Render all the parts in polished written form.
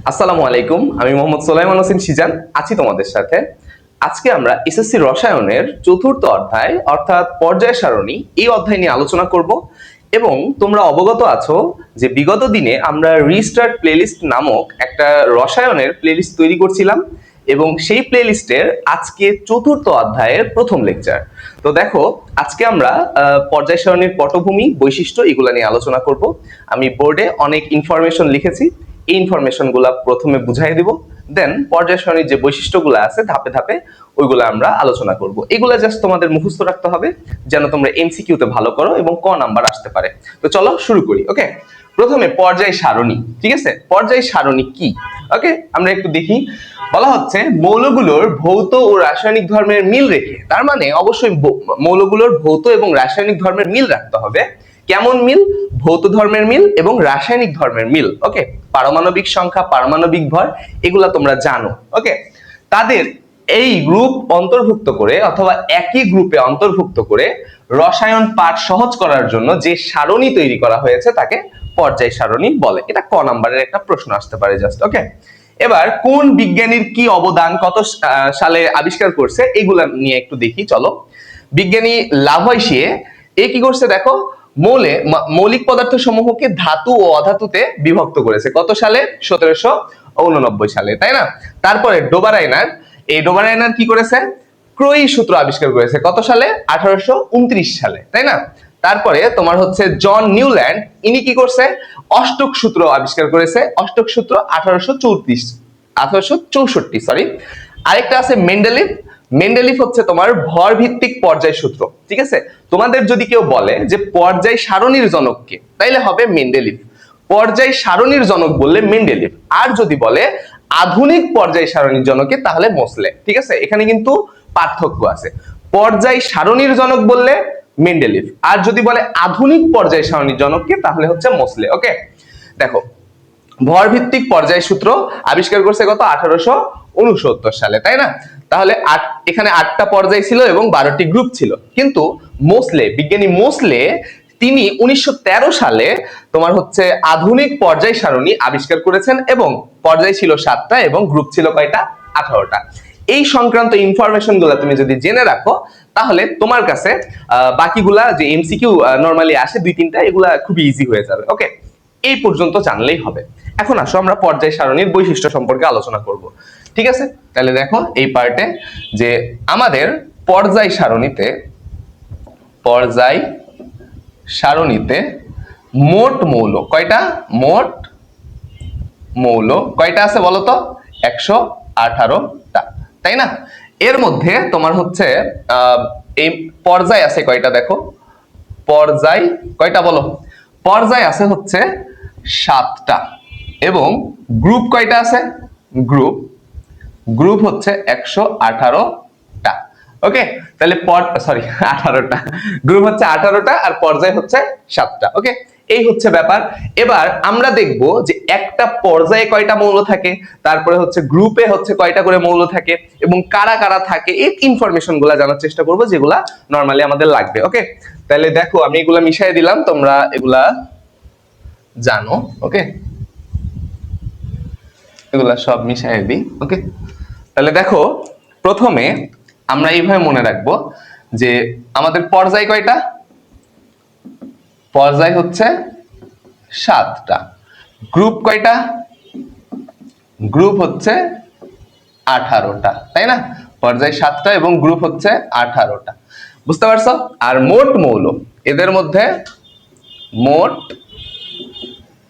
আসসালামু আলাইকুম, আমি মোহাম্মদ সোলাইমান হোসেন সিজান আছি তোমাদের সাথে। আজকে আমরা এসএসসি রসায়নের চতুর্থ অধ্যায় অর্থাৎ পর্যায় সারণী এই অধ্যায় নিয়ে আলোচনা করব। এবং তোমরা অবগত আছো যে বিগত দিনে আমরা রিস্টার্ট প্লেলিস্ট নামক একটা রসায়নের প্লেলিস্ট তৈরি করছিলাম এবং সেই প্লেলিস্টের আজকে চতুর্থ অধ্যায়ের প্রথম লেকচার। তো দেখো, আজকে আমরা পর্যায় সারণীর পটভূমি, বৈশিষ্ট্য এগুলো নিয়ে আলোচনা করব। আমি বোর্ডে অনেক ইনফরমেশন লিখেছি, এই ইনফরমেশন গুলা প্রথমে বুঝাই দিব, দেন পর্যায় সারণীর যে বৈশিষ্ট্যগুলো আছে ধাপে ধাপে ওইগুলো আমরা আলোচনা করব। এগুলা জাস্ট তোমাদের মুখস্থ রাখতে হবে যেন তোমরা এমসিকিউ তে ভালো করো এবং ক নাম্বার আসতে পারে। তো চলো শুরু করি। ওকে, প্রথমে পর্যায় সারণী। ঠিক আছে, পর্যায় সারণী কি? ওকে, আমরা একটু দেখি। বলা হচ্ছে মৌলগুলোর ভৌত ও রাসায়নিক ধর্মের মিল রেখে, তার মানে অবশ্যই মৌলগুলোর ভৌত এবং রাসায়নিক ধর্মের মিল রাখতে হবে। কেমন মিল? ভৌত ধর্মের মিল এবং রাসায়নিক ধর্মের মিল। ওকে, পারমাণবিক সংখ্যা, পারমাণবিক ভর এগুলা তোমরা জানো। ওকে, তাদের এই গ্রুপ অন্তর্ভুক্ত করে অথবা একই গ্রুপে অন্তর্ভুক্ত করে রসায়ন পাঠ সহজ করার জন্য যে সারণী তৈরি করা হয়েছে তাকে পর্যায় সারণী বলে। এটা ক নাম্বারের একটা প্রশ্ন আসতে পারে জাস্ট। ওকে, এবার কোন বিজ্ঞানীর কি অবদান, কত সালে আবিষ্কার করছে এগুলা নিয়ে একটু দেখি। চলো, বিজ্ঞানী লাভয়েশিয়ে এ কি করছে দেখো, মৌলিক পদার্থ সমূহকে ধাতু ও অধাতুতে বিভক্ত করেছে। কত সালে? 1789 সালে, তাই না? তারপরে ডোবারাইনার কি করেছে? ক্রয়ী সূত্র আবিষ্কার করেছে। কত সালে? 1829 সালে, তাই না? তারপরে তোমার হচ্ছে জন নিউল্যান্ড, ইনি কি করছে? অষ্টক সূত্র আবিষ্কার করেছে। অষ্টক সূত্র 1864, সরি। আরেকটা আছে মেন্ডেলিভ। মেন্ডেলিভ হচ্ছে তোমার ভর ভিত্তিক পর্যায় সূত্র। ঠিক আছে, তোমাদের যদি কেউ বলে যে পর্যায় সারণীর জনক কে, তাইলে হবে মেন্ডেলিভ। পর্যায় সারণীর জনক বললে মেন্ডেলিভ, আর যদি বলে আধুনিক পর্যায় সারণীর জনকে তাহলে মোসলে। ঠিক আছে, এখানে কিন্তু পার্থক্য আছে। পর্যায় সারণীর জনক বললে মেন্ডেলিভ, আর যদি বলে আধুনিক পর্যায় সারণীর জনককে তাহলে হচ্ছে মোসলে। ওকে, দেখো, ভর ভিত্তিক পর্যায় সূত্র আবিষ্কার করছে কত? 1869 সালে, তাই না? তাহলে এখানে 8টা পর্যায় ছিল এবং 12টি গ্রুপ ছিল। কিন্তু বিজ্ঞানী মোসলে তিনি 1913 সালে তোমার হচ্ছে আধুনিক পর্যায় সারণী আবিষ্কার করেছেন এবং পর্যায় ছিল 7টা এবং গ্রুপ ছিল কয়টা? 18টা। এই সংক্রান্ত ইনফরমেশন গুলা তুমি যদি জেনে রাখো তাহলে তোমার কাছে বাকিগুলা যে এমসিকিউ নরমালি আসে 2-3টা, এগুলা খুবই ইজি হয়ে যাবে। ওকে, এই পর্যন্ত জানলেই হবে। এখন আসো আমরা পর্যায় সারণীর বৈশিষ্ট্য সম্পর্কে আলোচনা করব। ঠিক আছে, তাহলে দেখো এই পার্টে যে আমাদের পর্যায় সারণীতে মোট মৌল কয়টা? মোট মৌল কয়টা আছে বলো তো? 118টা, তাই না? এর মধ্যে তোমার হচ্ছে এই পর্যায় আছে কয়টা দেখো, পর্যায় কয়টা বলো? পর্যায় আছে হচ্ছে 7টা এবং গ্রুপ কয়টা আছে? গ্রুপ হচ্ছে 118টা। ওকে, তাহলে 18টা গ্রুপ হচ্ছে 18টা আর পর্যায় হচ্ছে 7টা। ওকে, এই হচ্ছে ব্যাপার। এবার আমরা দেখব যে একটা পর্যায়ে কয়টা মৌল থাকে, তারপরে হচ্ছে গ্রুপে হচ্ছে কয়টা করে মৌল থাকে এবং কারা কারা থাকে, এই ইনফরমেশন গুলা জানার চেষ্টা করব যেগুলা নরমালি আমাদের লাগবে। ওকে, তাহলে দেখো আমি এগুলা মিশাই দিলাম, তোমরা এগুলা জানো। ওকে, এগুলা সব মিশাই দিই। ওকে, তাহলে দেখো প্রথমে আমরা এইভাবে মনে রাখবো যে আমাদের পর্যায় কয়টা? পর্যায় হচ্ছে 7টা। গ্রুপ কয়টা? গ্রুপ হচ্ছে 18টা, তাই না? পর্যায় 7টা এবং গ্রুপ হচ্ছে 18টা। বুঝতে পারছো? আর মোট মৌল, এদের মধ্যে মোট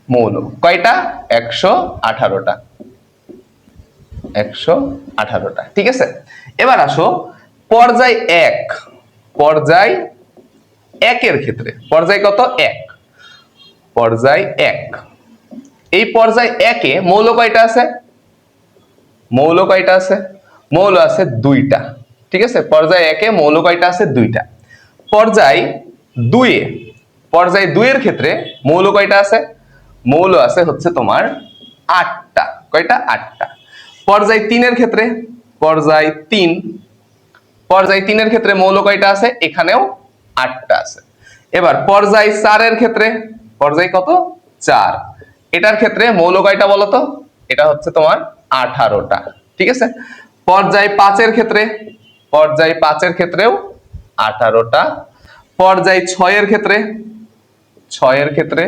মৌল কয়টা? 118টা। 118টা, ঠিক আছে। এবার আসো পর্যায় 1। পর্যায় 1-এর ক্ষেত্রে পর্যায় কত? 1। পর্যায় 1, এই পর্যায় 1-এ মৌল কয়টা আছে? মৌল কয়টা আছে? মৌল আছে 2টা। ঠিক আছে, পর্যায় 1-এ মৌল কয়টা আছে? 2টা। পর্যায় 2-এ, পর্যায় 2-এর ক্ষেত্রে মৌল কয়টা আছে? মৌল আছে হচ্ছে তোমার 8টা। কয়টা? 8টা। পর্যায় 3-এর ক্ষেত্রে, পর্যায় 3, পর্যায় 3-এর ক্ষেত্রে মৌল কয়টা আছে? এখানেও 8টা আছে। এবার পর্যায় 4-এর ক্ষেত্রে, পর্যায় কত? 4, এটার ক্ষেত্রে মৌল কয়টা বলতো? এটা হচ্ছে তোমার 18টা। ঠিক আছে, পর্যায় 5-এর ক্ষেত্রে, পর্যায় 5-এর ক্ষেত্রেও 18টা, পর্যায় 6-এর ক্ষেত্রে, 6-এর ক্ষেত্রে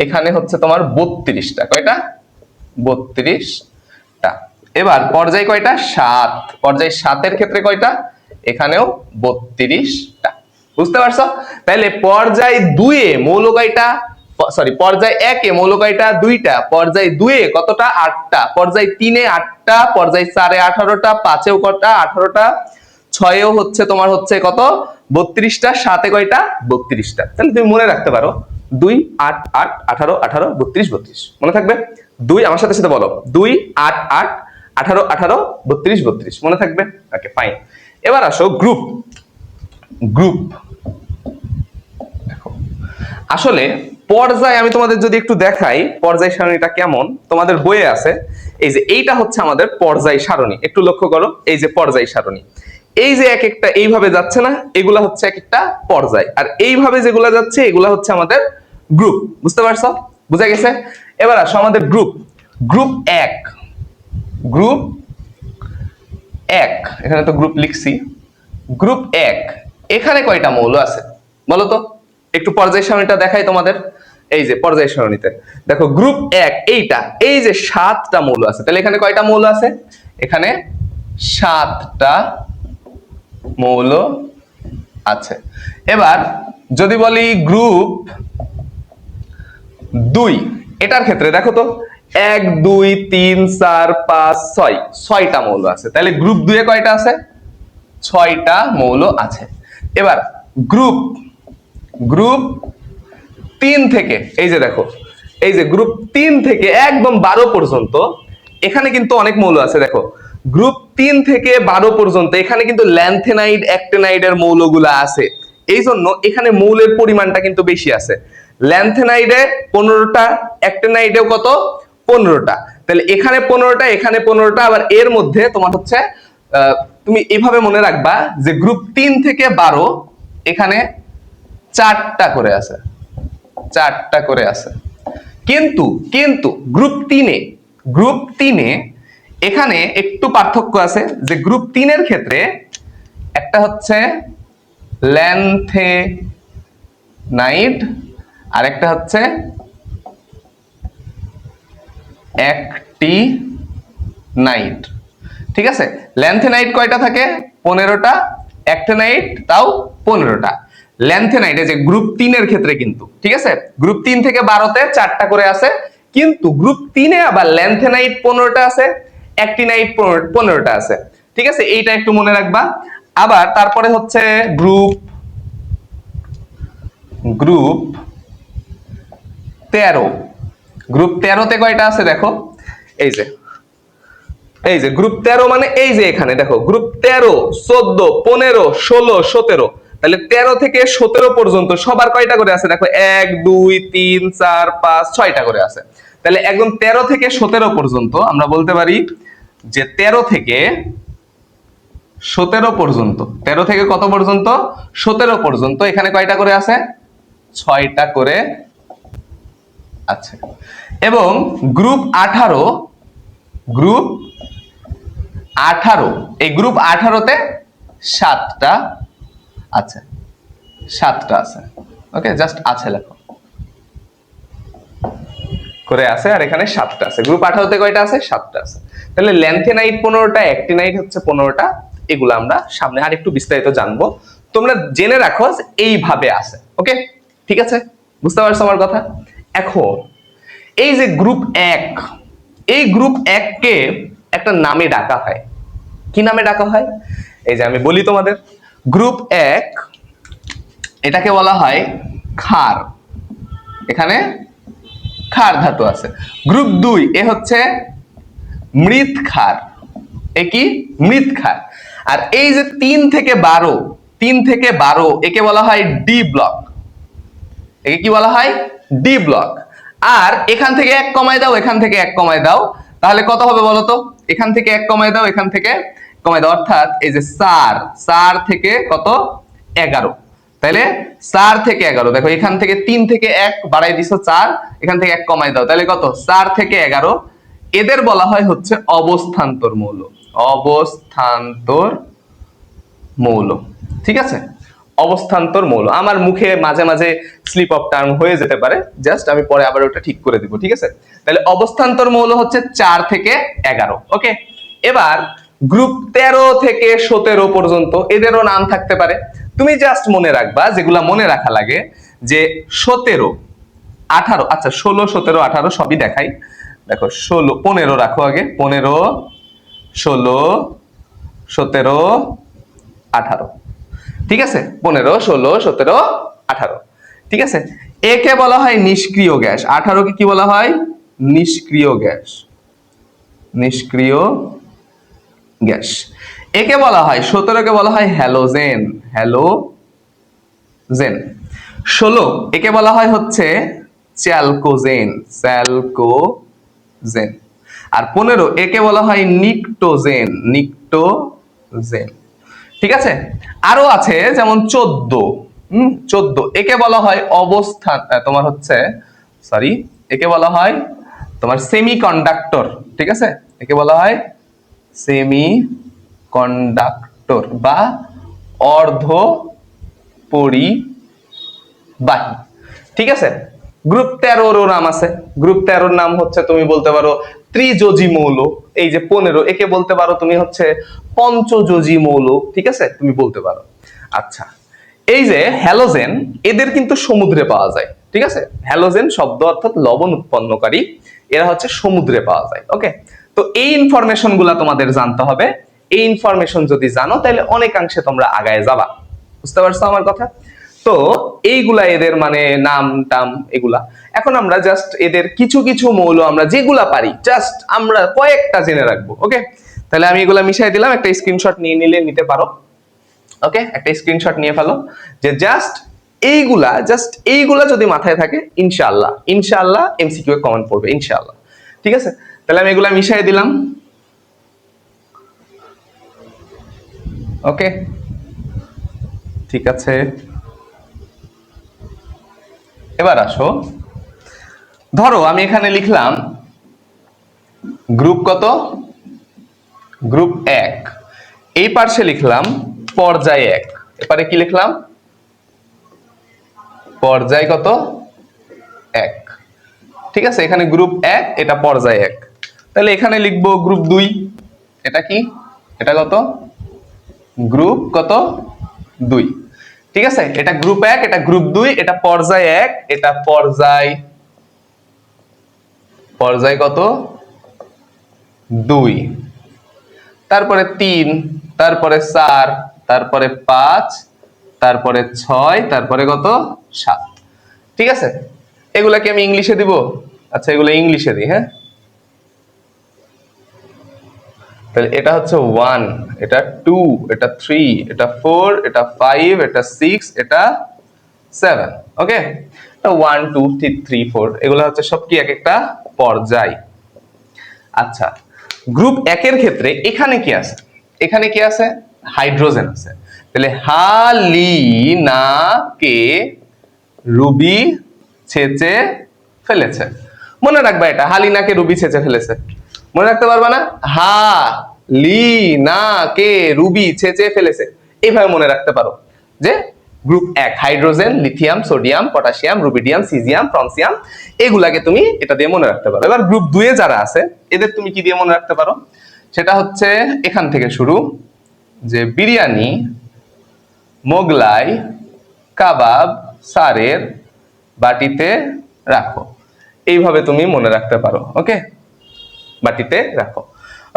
এখানে হচ্ছে তোমার 32টা। কয়টা? 32টা। এবার পর্যায় কয়টা? 7। পর্যায় 7-এর ক্ষেত্রে কয়টা? এখানেও 32টা। বুঝতে পারছো? তাহলে পর্যায় 2-এ মৌল কয়টা? সরি, পর্যায় 1-এ মৌল কয়টা? 2টা। পর্যায় 2-এ কতটা? 8টা। পর্যায় 3-এ 8টা। পর্যায় 4-এ 18টা। 5-এও কয়টা? 18টা। 6-এও হচ্ছে তোমার হচ্ছে কত? 32টা। 7-এ কয়টা? 32টা। তাহলে তুমি মনে রাখতে পারো 2 8 8 18 18 32 32 মনে থাকবে। 2 আমার সাথে সাথে বলো, 2 8 8 18 18 32 32 মনে থাকবে। Okay fine. এবার আসো গ্রুপ। গ্রুপ দেখো, আসলে পর্যায় আমি তোমাদের যদি একটু দেখাই পর্যায় সারণীটা কেমন, তোমাদের বইয়ে আছে। এই যে এইটা হচ্ছে আমাদের পর্যায় সারণী, একটু লক্ষ্য করো। এই যে পর্যায় সারণী, এই যে এক একটা এইভাবে যাচ্ছে না, এগুলা হচ্ছে এক একটা পর্যায়, আর এইভাবে যেগুলা যাচ্ছে এগুলা হচ্ছে আমাদের গ্রুপ। বুঝতে পারছো? বুঝা গেছে? এবার আসো আমাদের গ্রুপ। গ্রুপ 1, গ্রুপ 1, এখানে তো গ্রুপ লিখছি। গ্রুপ 1 এখানে কয়টা মৌল আছে বলো তো? একটু পর্যায় সারণীটা দেখাই তোমাদের। এই যে পর্যায় সারণীতে দেখো গ্রুপ 1 এইটা, এই যে 7টা মৌল আছে। তাহলে এখানে কয়টা মৌল আছে? এখানে 7টা মৌল আছে। এবার যদি বলি গ্রুপ 2, এটার ক্ষেত্রে দেখো তো 1 2 3 4 5 6, 6টা মৌল আছে। তাহলে গ্রুপ 2-এ কয়টা আছে? 6টা মৌল আছে। এবার গ্রুপ গ্রুপ 3 থেকে এই যে দেখো, এই যে গ্রুপ 3 থেকে একদম 12 পর্যন্ত এখানে কিন্তু অনেক মৌল আছে। দেখো গ্রুপ 3 থেকে 12 পর্যন্ত এখানে কিন্তু ল্যান্থেনাইড অ্যাক্টিনাইডের মৌলগুলা আছে। এই জন্য এখানে মৌলের পরিমাণটা কিন্তু বেশি আছে। ল্যান্থেনাইডে 15টা, অ্যাক্টিনাইডেও কত? 15টা। তাহলে এখানে 15টা, এখানে 15টা। আবার এর মধ্যে তোমার হচ্ছে তুমি এভাবে মনে রাখবা যে গ্রুপ 3 থেকে 12 এখানে 4টা করে আছে, 4টা করে আছে। কিন্তু কিন্তু গ্রুপ 3-এ, গ্রুপ 3-এ এখানে একটু পার্থক্য আছে, যে গ্রুপ 3-এর ক্ষেত্রে একটা হচ্ছে ল্যান্থেনাইড আর একটা হচ্ছে অ্যাক্টিনাইড। ঠিক আছে, ল্যান্থেনাইড কয়টা থাকে? 15টা, অ্যাক্টিনাইড তাও 15টা। ল্যান্থেনাইডে যে গ্রুপ 3-এর ক্ষেত্রে কিন্তু, ঠিক আছে, গ্রুপ 3 থেকে 12-তে 4টা করে আছে। কিন্তু গ্রুপ 3-এ আবার ল্যান্থেনাইড 15টা আছে, অ্যাক্টিনাইড 15টা আছে। ঠিক আছে, এইটা একটু মনে রাখবা। আবার তারপরে হচ্ছে গ্রুপ গ্রুপ 13। গ্রুপ 13-তে কয়টা আছে দেখো, এই যে এই যে গ্রুপ 13 মানে এই যে এখানে দেখো গ্রুপ 13 14 15 16 17। তাহলে 13 থেকে 17 পর্যন্ত সবার কয়টা করে আছে দেখো? 1 2 3 4 5 6টা করে আছে। তাহলে একদম 13 থেকে 17 পর্যন্ত আমরা বলতে পারি যে 13 থেকে 17 পর্যন্ত, 13 থেকে কত পর্যন্ত? 17 পর্যন্ত এখানে কয়টা করে আছে? 6টা করে আছে। এবং গ্রুপ 18, গ্রুপ 18, এই গ্রুপ 18-তে 7টা আছে, 7টা আছে। ওকে, জাস্ট আছে লেখো করে আছে, আর এখানে 7টা আছে। গ্রুপ 18-তে কয়টা আছে? 7টা আছে। তাহলে ল্যান্থেনাইড 15টা, অ্যাক্টিনাইড হচ্ছে 15টা। এগুলো আমরা সামনে আর একটু বিস্তারিত জানবো। তোমরা জেনে রাখো এইভাবে আছে। ওকে, ঠিক আছে, বুঝতে পারছো আমার কথা? এখন এই যে গ্রুপ 1, এই গ্রুপ 1-কে একটা নামে ডাকা হয়। কি নামে ডাকা হয়? এই যে আমি বলি তোমাদের, গ্রুপ 1 এটাকে বলা হয় ক্ষার, এখানে ক্ষার ধাতু আছে। গ্রুপ 2 এ হচ্ছে মৃৎ ক্ষার, এ কি? মৃৎ ক্ষার। আর এই যে 3 থেকে 12, 3 থেকে 12 একে বলা হয় ডি ব্লক, একে কি বলা হয়? D block. আর এখান থেকে 1 কমায় দাও, এখান থেকে 1 কমায় দাও, তাহলে কত হবে বলো তো? এখান থেকে 1 কমায় দাও, এখান থেকে কমায় দাও, অর্থাৎ এই যে 4 থেকে কত? 11। তাহলে 4 থেকে 11, দেখো এখান থেকে 3 থেকে 1 বাড়াই দিছো 4, এখান থেকে 1 কমায় দাও, তাহলে কত? 4 থেকে 11, এদের বলা হয় হচ্ছে অবস্থান্তর মৌল। অবস্থান্তর মৌল, ঠিক আছে? অবস্থান্তর মৌল। আমার মুখে মাঝে মাঝে স্লিপ অফ টার্ম হয়ে যেতে পারে, জাস্ট আমি পরে আবার ওটা ঠিক করে দিব, ঠিক আছে? তাহলে অবস্থান্তর মৌল হচ্ছে 4 থেকে 11। ওকে, এবার গ্রুপ 13 থেকে 17 পর্যন্ত এদেরও নাম থাকতে পারে। তুমি জাস্ট মনে রাখবা, যেগুলা মনে রাখা লাগে, যে 17, 18, আচ্ছা 16, 17, 18 সবই দেখাই। দেখো 16, 15 রাখো আগে, 15, 16, 17, 18, ঠিক আছে? 15, 16, 17, 18, ঠিক আছে? একে বলা হয় নিষ্ক্রিয় গ্যাস, 18 কে কি বলা হয়? নিষ্ক্রিয় গ্যাস। নিষ্ক্রিয় গ্যাস। একে বলা হয়, 17 কে বলা হয় হ্যালোজেন। হ্যালোজেন। 16 একে বলা হয় হচ্ছে চ্যালকোজেন। চ্যালকোজেন। আর 15 একে বলা হয় নিকটোজেন। নিকটোজেন, ঠিক আছে? আরো আছে যেমন 14, 14 একে বলা হয় অবস্থান, তোমার হচ্ছে সরি, একে বলা হয় তোমার সেমিকন্ডাক্টর, ঠিক আছে? একে বলা হয় সেমিকন্ডাক্টর বা অর্ধ পরিবাহী, ঠিক আছে? গ্রুপ 13 নাম আছে। গ্রুপ 13 নাম হচ্ছে তুমি বলতে পারো ত্রিযোজী মৌল। এই যে 15 একে বলতে পারো তুমি হচ্ছে পঞ্চযোজী মৌল, ঠিক আছে? তুমি বলতে পারো। আচ্ছা, এই যে হ্যালোজেন, এদের কিন্তু সমুদ্রে পাওয়া যায়, ঠিক আছে? হ্যালোজেন শব্দ অর্থাৎ লবণ উৎপন্নকারী, এরা হচ্ছে সমুদ্রে পাওয়া যায়। ওকে, তো এই ইনফরমেশন গুলা তোমাদের জানতে হবে। এই ইনফরমেশন যদি জানো তাহলে অনেকাংশে তোমরা আগায় যাবা। বুঝতে পারছো আমার কথা? তো এইগুলা এদের মানে নাম টাম এগুলা। এখন আমরা জাস্ট এদের কিছু কিছু মৌল আমরা যেগুলা পারি জাস্ট আমরা কয়েকটা জেনে রাখবো। ওকে, তাহলে আমি এগুলা মিশাই দিলাম, একটা স্ক্রিনশট নিয়ে নিতে পারো। ওকে, একটা স্ক্রিনশট নিয়ে ফেলো, যে জাস্ট এইগুলা যদি মাথায় থাকে ইনশাআল্লাহ ইনশাআল্লাহ এমসিকিউ এ কমন পড়বে ইনশাআল্লাহ, ঠিক আছে? তাহলে আমি এগুলা মিশাই দিলাম। ওকে, ঠিক আছে। এবার আসো, ধরো আমি এখানে লিখলাম গ্রুপ কত? গ্রুপ 1। এই পার্শ্বে লিখলাম পর্যায় 1। এবারে কি লিখলাম? পর্যায় কত? 1, ঠিক আছে? এখানে গ্রুপ 1, এটা পর্যায় 1। তাহলে এখানে লিখবো গ্রুপ 2। এটা কি? এটা কত? গ্রুপ কত? 2, ঠিক আছে? এটা গ্রুপ 1, এটা গ্রুপ 2, এটা পর্যায় 1, এটা পর্যায় কত? 2। তারপরে 3, তারপরে 4, তারপরে 5, তারপরে 6, তারপরে কত? 7, ঠিক আছে? এগুলা কি আমি ইংলিশে দিব? আচ্ছা, এগুলো ইংলিশে দিই, হ্যাঁ? তাহলে এটা হচ্ছে 1, এটা 2, এটা 3, এটা 4, এটা 5, এটা 6, এটা 7। ওকে, 1 2 3 4 এগুলো হচ্ছে সব কি এক একটা পর্যায়। আচ্ছা, গ্রুপ 1 এর ক্ষেত্রে এখানে কি আছে? এখানে কি আছে? হাইড্রোজেন আছে। তাহলে হালিনাকে রুবি ছেঁচে ফেলেছে। মনে রাখবা, এটা হালিনাকে রুবি ছেঁচে ফেলেছে। মনে রাখতে পারবা না? হালিনাকে রুবি ছেঁচে ফেলেছে, এইভাবে মনে রাখতে পারো যে group 1 hydrogen, lithium, sodium, potassium, rubidium, caesium, francium, এগুলাকে তুমি এটা দিয়ে মনে রাখতে পারো। এবার গ্রুপ 2 এ যারা আছে এদের তুমি কি দিয়ে মনে রাখতে পারো? সেটা হচ্ছে এখান থেকে শুরু, যে বিরিয়ানি, মোগলাই, কাবাব, সারের বাটিতে রাখো, এইভাবে তুমি মনে রাখতে পারো। ওকে, বাটিতে রাখো।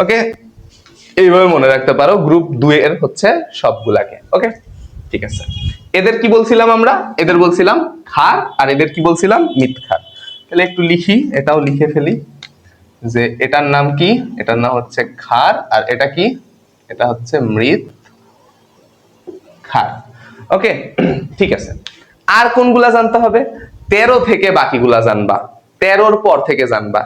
ওকে, এইভাবে মনে রাখতে পারো গ্রুপ 2 এর হচ্ছে সবগুলাকে। ওকে, ঠিক আছে। এদের কি বলছিলাম আমরা? এদের বলছিলাম ক্ষার, আর এদের কি বলছিলাম? মৃৎ ক্ষার। তাহলে একটু লিখি, এটাও লিখে ফেলি, যে এটার নাম কি? এটার নাম হচ্ছে ক্ষার, আর এটা কি? এটা হচ্ছে মৃৎ ক্ষার। ওকে, ঠিক আছে। আর কোনগুলা জানতে হবে? 13 থেকে বাকিগুলা জানবা, 13-র পর থেকে জানবা,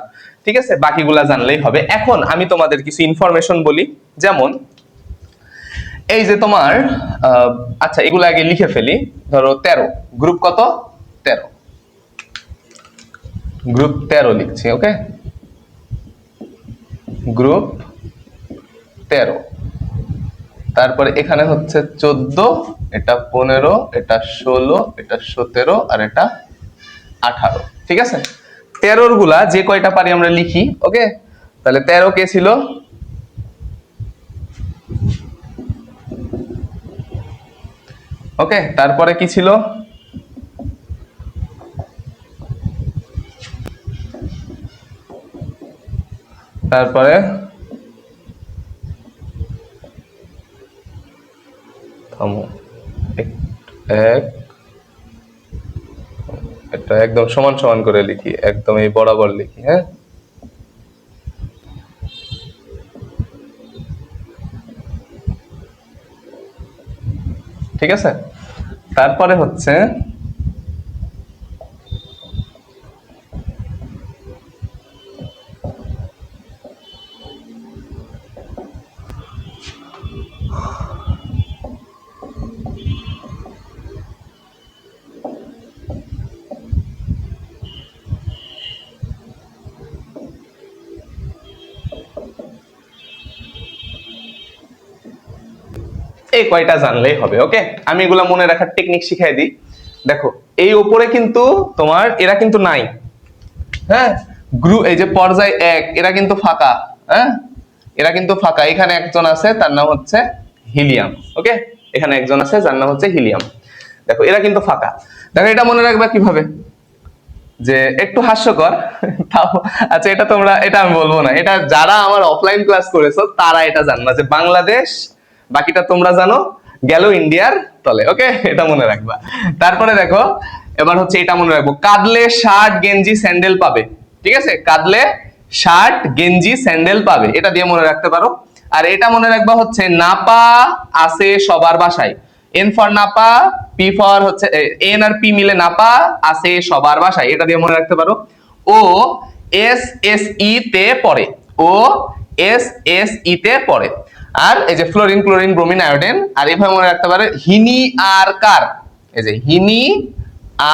ঠিক আছে? বাকিগুলা জানলেই হবে। এখন আমি তোমাদের কিছু ইনফরমেশন বলি, যেমন এই যে তোমার আচ্ছা, এগুলো আগে লিখে ফেলি। ধরো 13, গ্রুপ কত? 13, গ্রুপ 13 লিখছি। ওকে, গ্রুপ 13, তারপরে এখানে হচ্ছে 14, এটা 15, এটা 16, এটা 17 আর এটা 18। ঠিক আছে, 13 গুলা যে কয়টা পারি আমরা লিখি। ওকে, তাহলে 13 কে ছিল? ওকে, তারপরে কি ছিল? তারপরে এক, এটা একদম সমান সমান করে লিখি, একদম এই বরাবর লিখি। হ্যাঁ, ঠিক আছে। তারপরে হচ্ছে এই কয়টা জানলেই হবে। ওকে, আমি এগুলা মনে রাখার টেকনিক শিখাই দিই। দেখো, এই উপরে কিন্তু তোমার এরা কিন্তু নাই। হ্যাঁ, গ্রুপ এই যে পর্যায় 1 এরা কিন্তু ফাঁকা। হ্যাঁ, এরা কিন্তু ফাঁকা। এখানে একজন আছে, তার নাম হচ্ছে হিলিয়াম। ওকে, এখানে একজন আছে যার নাম হচ্ছে হিলিয়াম। দেখো, এরা কিন্তু ফাঁকা। দেখো, এটা মনে রাখবা কিভাবে, যে একটু হাস্যকর তাও। আচ্ছা, এটা তোমরা, এটা আমি বলবো না, এটা যারা আমার অফলাইন ক্লাস করেছো তারা এটা জানবা, যে বাংলাদেশ, বাকিটা তোমরা জানো, গেল ইন্ডিয়ার তলে। ওকে, এটা মনে রাখবা। তারপরে দেখো, এবার হচ্ছে এটা মনে রাখবো, কাঁদলে শার্ট গেঞ্জি স্যান্ডেল পাবে। ঠিক আছে, কাঁদলে শার্ট গেঞ্জি স্যান্ডেল পাবে, এটা দিয়ে মনে রাখতে পারো। আর এটা মনে রাখবা হচ্ছে নাপা আছে সবার বাসায়। N for Napa, P for হচ্ছে এন আর পি মিলে নাপা আছে সবার বাসায়, এটা দিয়ে মনে রাখতে পারো। ও এস এস ই তে পড়ে, ও এস এস ই তে পড়ে। আর এই যে ফ্লোরিন, ক্লোরিন, ব্রোমিন, আয়োডিন। আর এভাবে মনে রাখতে পারে হিনি আর কার, এই যে হিনি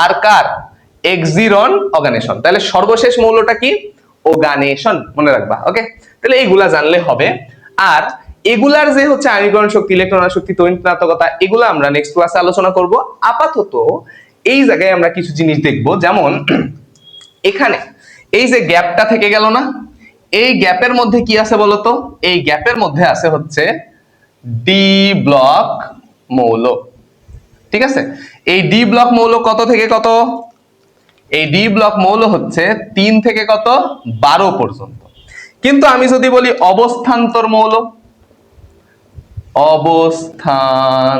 আর কার, এক্সিরন অর্গানেশন। তাহলে সর্বশেষ মৌলটা কি? অর্গানেশন, মনে রাখবা। ওকে, তাহলে এইগুলা জানলে হবে। আর এগুলার যে হচ্ছে আয়নীকরণ শক্তি, ইলেকট্রন শক্তি, তড়িৎ এগুলো আমরা নেক্সট ক্লাসে আলোচনা করব। আপাতত এই জায়গায় আমরা কিছু জিনিস দেখব, যেমন এখানে এই যে গ্যাপটা থেকে গেল না, এই গ্যাপের মধ্যে কি আছে বলতো? এই গ্যাপের মধ্যে আছে হচ্ছে ডি ব্লক মৌল। ঠিক আছে, এই ডি ব্লক মৌল কত থেকে কত? এই ডি ব্লক মৌল হচ্ছে 3 থেকে কত? 12 পর্যন্ত। কিন্তু আমি যদি বলি অবস্থান্তর মৌল, অবস্থান্তর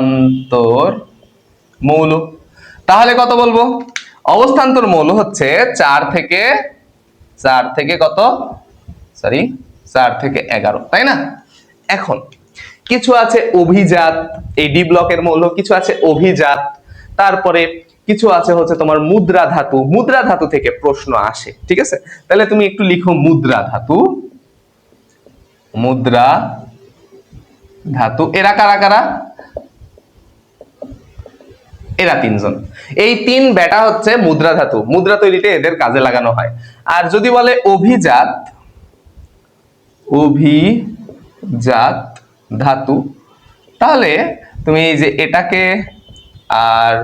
মৌল, তাহলে কত বলবো? অবস্থান্তর মৌল হচ্ছে 4 থেকে কত? সরি, 4 থেকে 11, তাই না? এখন কিছু আছে অভিজাত, এই ডি ব্লকের মৌল কিছু আছে অভিজাত, তারপরে কিছু আছে হচ্ছে তোমার মুদ্রা ধাতু। মুদ্রা ধাতু থেকে প্রশ্ন আসে। ঠিক আছে, তাহলে তুমি একটু লিখো মুদ্রা ধাতু। মুদ্রা ধাতু এরা কারা কারা? এরা 3 জন। এই 3 বেটা হচ্ছে মুদ্রা ধাতু, মুদ্রা তৈরিতে এদের কাজে লাগানো হয়। আর যদি বলে অভিজাত, অভিজাত ধাতু, তাহলে তুমি এই যে এটাকে, আর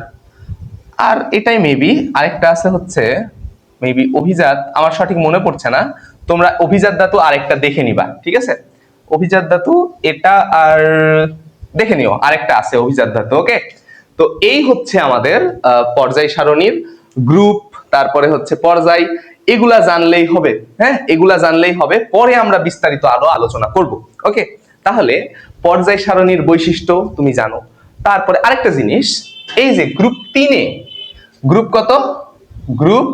আর এটাই মেবি আরেকটা আছে হচ্ছে মেবি অভিজাত, আমার সঠিক মনে পড়ছে না, তোমরা অভিজাত ধাতু আরেকটা দেখে নিবা। ঠিক আছে, অভিজাত ধাতু এটা, আর দেখে নিও আরেকটা আছে অভিজাত ধাতু। ওকে, তো এই হচ্ছে আমাদের পর্যায় সারণীর গ্রুপ, তারপরে হচ্ছে পর্যায়, এগুলা জানলেই হবে। হ্যাঁ, এগুলা জানলেই হবে, পরে আমরা বিস্তারিত আরো আলোচনা করব। ওকে, তাহলে পর্যায় সারণীর বৈশিষ্ট্য তুমি জানো। তারপরে আরেকটা জিনিস, এই যে গ্রুপ 3-এ, গ্রুপ কত? গ্রুপ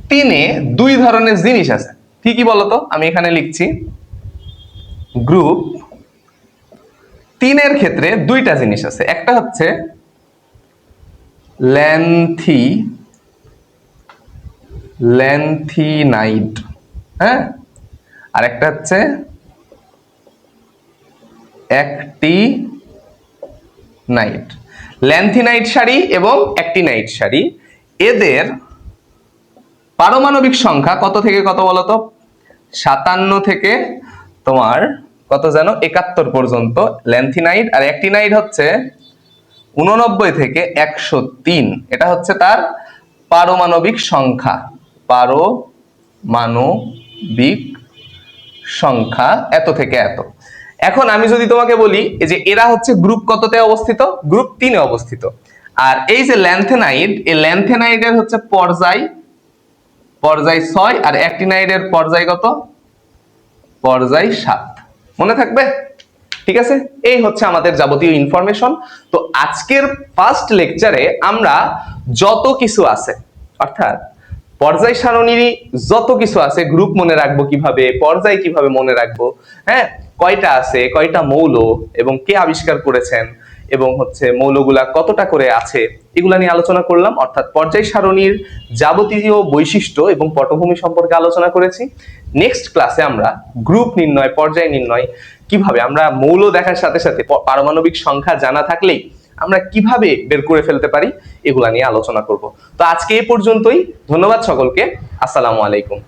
3-এ 2 ধরনের জিনিস আছে। কি কি বলতো? আমি এখানে লিখছি, গ্রুপ 3-এর ক্ষেত্রে 2টা জিনিস আছে। একটা হচ্ছে ল্যান্থিনাইড, হ্যাঁ, আর একটা হচ্ছে অ্যাক্টিনাইড। ল্যান্থিনাইড সারি এবং অ্যাক্টিনাইড সারি, এদের পারমাণবিক সংখ্যা কত থেকে কত বলতো? 57 থেকে তোমার কত যেন 71 পর্যন্ত ল্যান্থিনাইড, আর অ্যাক্টিনাইড হচ্ছে 89 থেকে 103। এটা হচ্ছে তার পারমাণবিক সংখ্যা, পারমাণবিক সংখ্যা এত থেকে এত। এখন আমি যদি তোমাকে বলি যে এরা হচ্ছে গ্রুপ কততে অবস্থিত, গ্রুপ 3 এ অবস্থিত। আর এই যে ল্যান্থেনাইড, এই ল্যান্থেনাইডের হচ্ছে পর্যায় 6, আর অ্যাক্টিনাইডের পর্যায় কত, পর্যায় 7। মনে থাকবে? ঠিক আছে, এই হচ্ছে আমাদের যাবতীয় ইনফরমেশন। তো আজকের ফার্স্ট লেকচারে আমরা যত কিছু আছে, অর্থাৎ পর্যায় সারণীর যত কিছু আছে, গ্রুপ মনে রাখবো কিভাবে, পর্যায় কিভাবে মনে রাখবো, হ্যাঁ, কয়টা আছে, কয়টা মৌল এবং কে আবিষ্কার করেছেন, এবং হচ্ছে মৌলগুলা কতটা করে আছে, এগুলা নিয়ে আলোচনা করলাম। অর্থাৎ পর্যায় সারণীর যাবতীয় বৈশিষ্ট্য এবং পটভূমি সম্পর্কে আলোচনা করেছি। নেক্সট ক্লাসে আমরা গ্রুপ নির্ণয়, পর্যায় নির্ণয়, কিভাবে আমরা মৌল দেখার সাথে সাথে পারমাণবিক সংখ্যা জানা থাকলেই আমরা কিভাবে বের করে ফেলতে পারি, এগুলা নিয়ে আলোচনা করব। তো আজকে এই পর্যন্তই। ধন্যবাদ সকলকে। আসসালামু আলাইকুম।